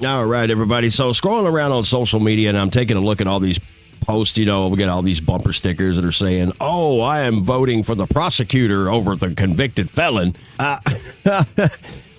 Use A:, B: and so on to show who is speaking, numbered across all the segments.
A: All right, everybody. So scrolling around on social media, and I'm taking a look at all these posts. We got all these bumper stickers that are saying, "Oh, I am voting for the prosecutor over the convicted felon."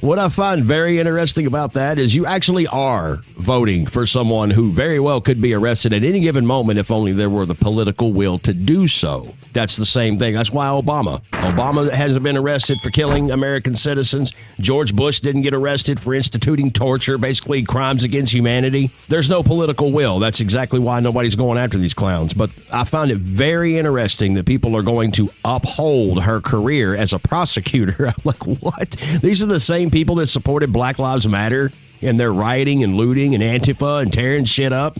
A: What I find very interesting about that is you actually are voting for someone who very well could be arrested at any given moment if only there were the political will to do so. That's the same thing. That's why Obama hasn't been arrested for killing American citizens. George Bush didn't get arrested for instituting torture, basically crimes against humanity. There's no political will. That's exactly why nobody's going after these clowns. But I find it very interesting that people are going to uphold her career as a prosecutor. I'm like, what? These are the same people that supported Black Lives Matter and they're rioting and looting and Antifa and tearing shit up.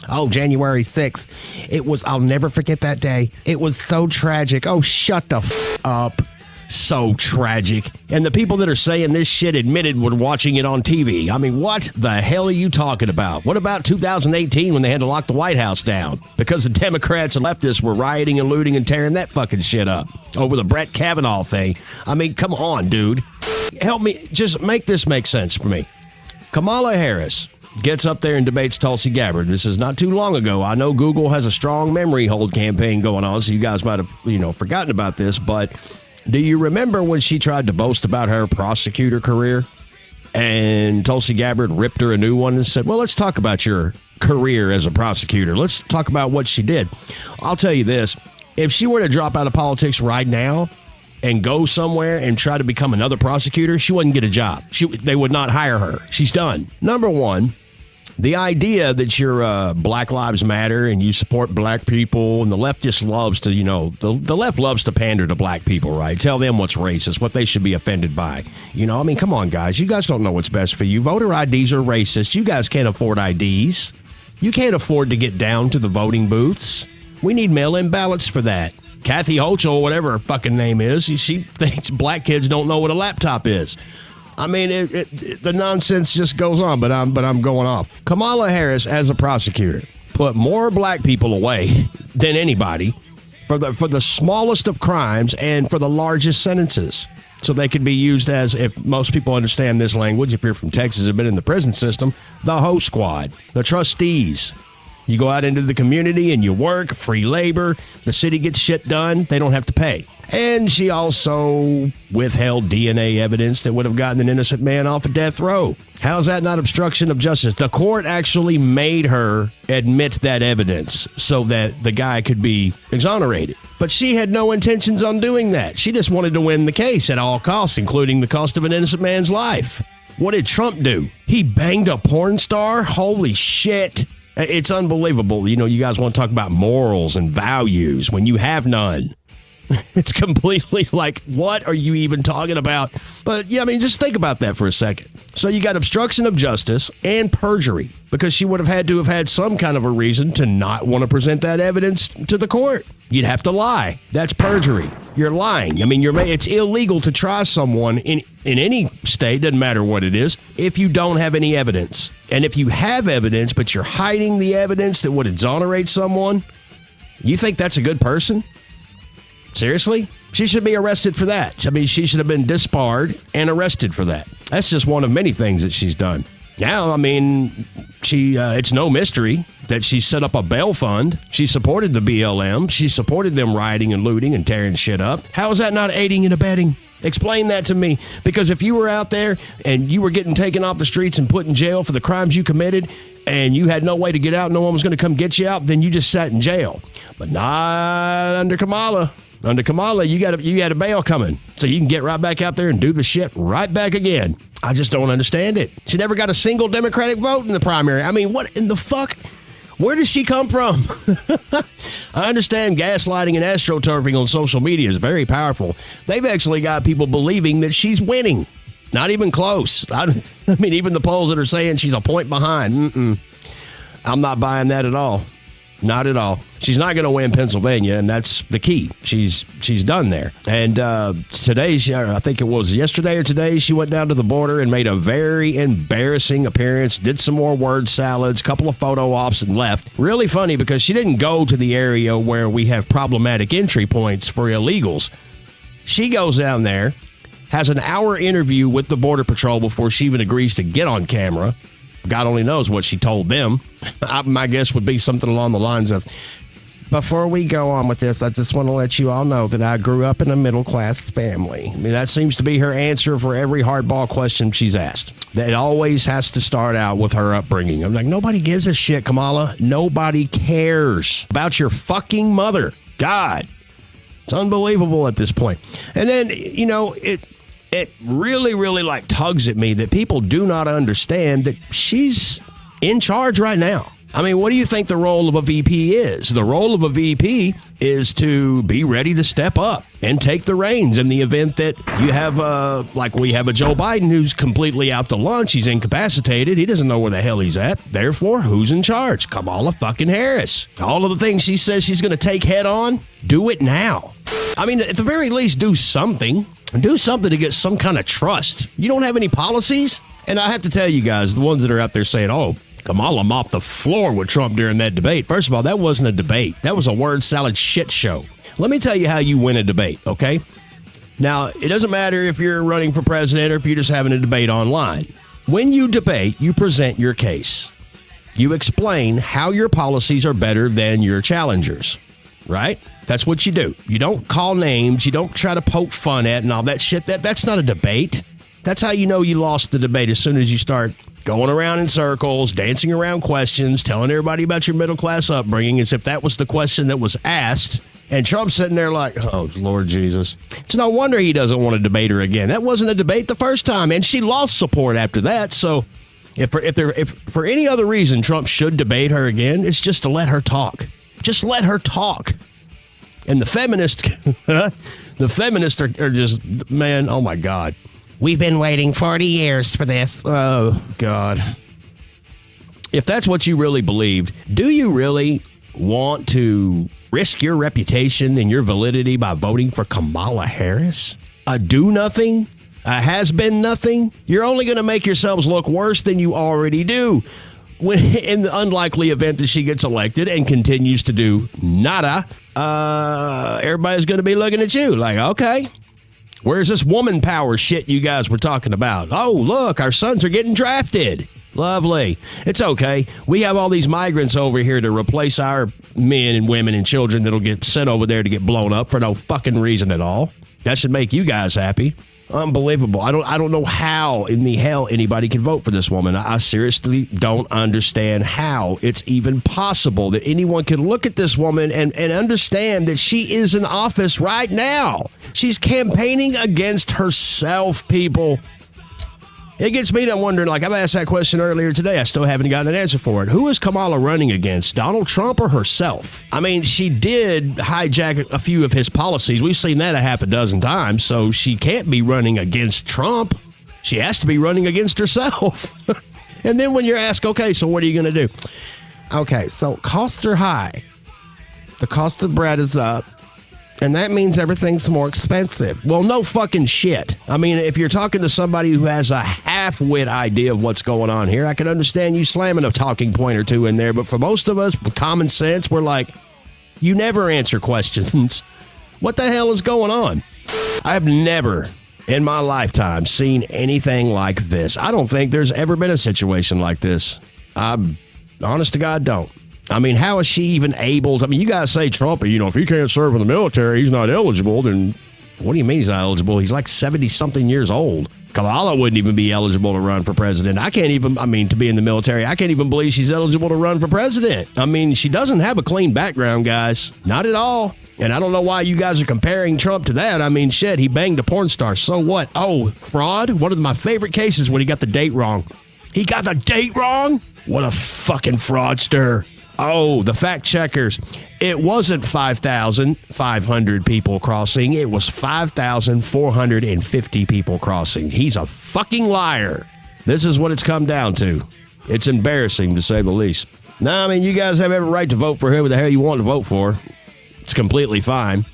A: Oh, January 6th. I'll never forget that day. It was so tragic. Oh, shut the up. So tragic. And the people that are saying this shit admitted were watching it on TV. I mean, what the hell are you talking about? What about 2018 when they had to lock the White House down because the Democrats and leftists were rioting and looting and tearing that fucking shit up over the Brett Kavanaugh thing? I mean, come on, dude. Help me. Just make this make sense for me. Kamala Harris gets up there and debates Tulsi Gabbard. This is not too long ago. I know Google has a strong memory hold campaign going on, so you guys might have, forgotten about this, but do you remember when she tried to boast about her prosecutor career and Tulsi Gabbard ripped her a new one and said, well, let's talk about your career as a prosecutor. Let's talk about what she did. I'll tell you this. If she were to drop out of politics right now and go somewhere and try to become another prosecutor, she wouldn't get a job. They would not hire her. She's done. Number one, the idea that you're Black Lives Matter and you support black people, and the left just loves to, the left loves to pander to black people, right? Tell them what's racist, what they should be offended by. I mean, come on, guys. You guys don't know what's best for you. Voter IDs are racist. You guys can't afford IDs. You can't afford to get down to the voting booths. We need mail-in ballots for that. Kathy Hochul, whatever her fucking name is, she thinks black kids don't know what a laptop is. I mean, the nonsense just goes on, but I'm going off. Kamala Harris, as a prosecutor, put more black people away than anybody for the smallest of crimes and for the largest sentences. So they could be used as, if most people understand this language, if you're from Texas and have been in the prison system, the host squad, the trustees. You go out into the community and you work, free labor, the city gets shit done, they don't have to pay. And she also withheld DNA evidence that would have gotten an innocent man off of death row. How's that not obstruction of justice? The court actually made her admit that evidence so that the guy could be exonerated. But she had no intentions on doing that. She just wanted to win the case at all costs, including the cost of an innocent man's life. What did Trump do? He banged a porn star? Holy shit. It's unbelievable. You guys want to talk about morals and values when you have none. It's completely like, what are you even talking about? But yeah, I mean, just think about that for a second. So you got obstruction of justice and perjury because she would have had to have had some kind of a reason to not want to present that evidence to the court. You'd have to lie. That's perjury. You're lying. I mean, it's illegal to try someone in any state, doesn't matter what it is, if you don't have any evidence. And if you have evidence, but you're hiding the evidence that would exonerate someone, you think that's a good person? Seriously? She should be arrested for that. I mean, she should have been disbarred and arrested for that. That's just one of many things that she's done. Yeah, I mean, it's no mystery that she set up a bail fund. She supported the BLM. She supported them rioting and looting and tearing shit up. How is that not aiding and abetting? Explain that to me. Because if you were out there and you were getting taken off the streets and put in jail for the crimes you committed, and you had no way to get out, no one was going to come get you out, then you just sat in jail. But not under Kamala. Under Kamala, you had a bail coming, so you can get right back out there and do the shit right back again. I just don't understand it. She never got a single Democratic vote in the primary. I mean, what in the fuck? Where does she come from? I understand gaslighting and astroturfing on social media is very powerful. They've actually got people believing that she's winning. Not even close. I mean, even the polls that are saying she's a point behind. I'm not buying that at all. Not at all. She's not going to win Pennsylvania, and that's the key. She's done there. And today, I think it was yesterday or today, she went down to the border and made a very embarrassing appearance, did some more word salads, couple of photo ops, and left. Really funny because she didn't go to the area where we have problematic entry points for illegals. She goes down there, has an hour interview with the Border Patrol before she even agrees to get on camera, God only knows what she told them. My guess would be something along the lines of, before we go on with this, I just want to let you all know that I grew up in a middle-class family. I mean, that seems to be her answer for every hardball question she's asked. It always has to start out with her upbringing. I'm like, nobody gives a shit, Kamala. Nobody cares about your fucking mother. God. It's unbelievable at this point. And then, it really, really like tugs at me that people do not understand that she's in charge right now. I mean, what do you think the role of a VP is? The role of a VP is to be ready to step up and take the reins in the event that you have, like we have a Joe Biden who's completely out to lunch. He's incapacitated. He doesn't know where the hell he's at. Therefore, who's in charge? Kamala fucking Harris. All of the things she says she's going to take head on, do it now. I mean, at the very least, do something. Do something to get some kind of trust. You don't have any policies? And I have to tell you guys, the ones that are out there saying, oh, Kamala mopped the floor with Trump during that debate. First of all, that wasn't a debate. That was a word salad shit show. Let me tell you how you win a debate, okay? Now, it doesn't matter if you're running for president or if you're just having a debate online. When you debate, you present your case. You explain how your policies are better than your challengers, right? That's what you do. You don't call names. You don't try to poke fun at and all that shit. That's not a debate. That's how you know you lost the debate, as soon as you start going around in circles, dancing around questions, telling everybody about your middle-class upbringing as if that was the question that was asked. And Trump's sitting there like, oh, Lord Jesus. It's no wonder he doesn't want to debate her again. That wasn't a debate the first time, and she lost support after that. So if for any other reason Trump should debate her again, it's just to let her talk. Just let her talk. And the feminists are just, man, oh, my God. We've been waiting 40 years for this. Oh, God. If that's what you really believed, do you really want to risk your reputation and your validity by voting for Kamala Harris? A do-nothing? A has-been nothing? You're only going to make yourselves look worse than you already do. In the unlikely event that she gets elected and continues to do nada, everybody's going to be looking at you like, okay, where's this woman power shit you guys were talking about? Oh, look, our sons are getting drafted. Lovely. It's okay. We have all these migrants over here to replace our men and women and children that'll get sent over there to get blown up for no fucking reason at all. That should make you guys happy. Unbelievable. I don't know how in the hell anybody can vote for this woman. I seriously don't understand how it's even possible that anyone can look at this woman and understand that she is in office right now. She's campaigning against herself, people. It gets me to wondering, like I've asked that question earlier today. I still haven't gotten an answer for it. Who is Kamala running against, Donald Trump or herself? I mean, she did hijack a few of his policies. We've seen that a half a dozen times, so she can't be running against Trump. She has to be running against herself. And then when you're asked, okay, so what are you going to do? Okay, so costs are high. The cost of bread is up. And that means everything's more expensive. Well, no fucking shit. I mean, if you're talking to somebody who has a half-wit idea of what's going on here, I can understand you slamming a talking point or two in there. But for most of us with common sense, we're like, you never answer questions. What the hell is going on? I have never in my lifetime seen anything like this. I don't think there's ever been a situation like this. Honest to God, don't. I mean, how is she even able to? I mean, you guys say Trump, if he can't serve in the military, he's not eligible. Then what do you mean he's not eligible? He's like 70-something years old. Kamala wouldn't even be eligible to run for president. To be in the military, I can't even believe she's eligible to run for president. I mean, she doesn't have a clean background, guys. Not at all. And I don't know why you guys are comparing Trump to that. I mean, shit, he banged a porn star. So what? Oh, fraud? One of my favorite cases when he got the date wrong. He got the date wrong? What a fucking fraudster. Oh, the fact checkers. It wasn't 5,500 people crossing. It was 5,450 people crossing. He's a fucking liar. This is what it's come down to. It's embarrassing, to say the least. No, I mean, you guys have every right to vote for whoever the hell you want to vote for. It's completely fine.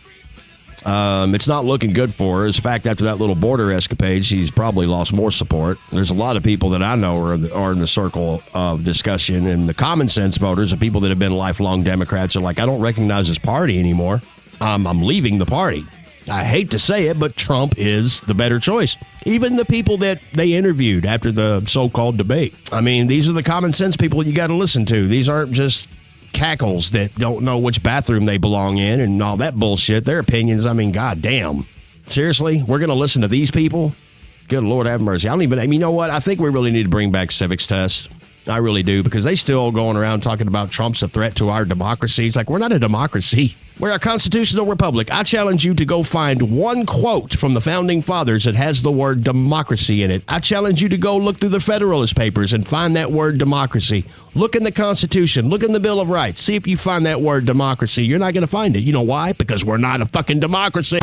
A: It's not looking good for her. In fact, after that little border escapade, she's probably lost more support. There's a lot of people that I know are in the circle of discussion, and the common sense voters, the people that have been lifelong Democrats, are like, I don't recognize this party anymore. I'm leaving the party. I hate to say it, but Trump is the better choice. Even the people that they interviewed after the so-called debate. I mean, these are the common sense people you got to listen to. These aren't just cackles that don't know which bathroom they belong in and all that bullshit. Their opinions, I mean, goddamn. Seriously, we're going to listen to these people? Good Lord have mercy. You know what? I think we really need to bring back civics tests. I really do, because they still going around talking about Trump's a threat to our democracy. It's like, we're not a democracy. We're a constitutional republic. I challenge you to go find one quote from the founding fathers that has the word democracy in it. I challenge you to go look through the Federalist Papers and find that word democracy. Look in the Constitution. Look in the Bill of Rights. See if you find that word democracy. You're not going to find it. You know why? Because we're not a fucking democracy.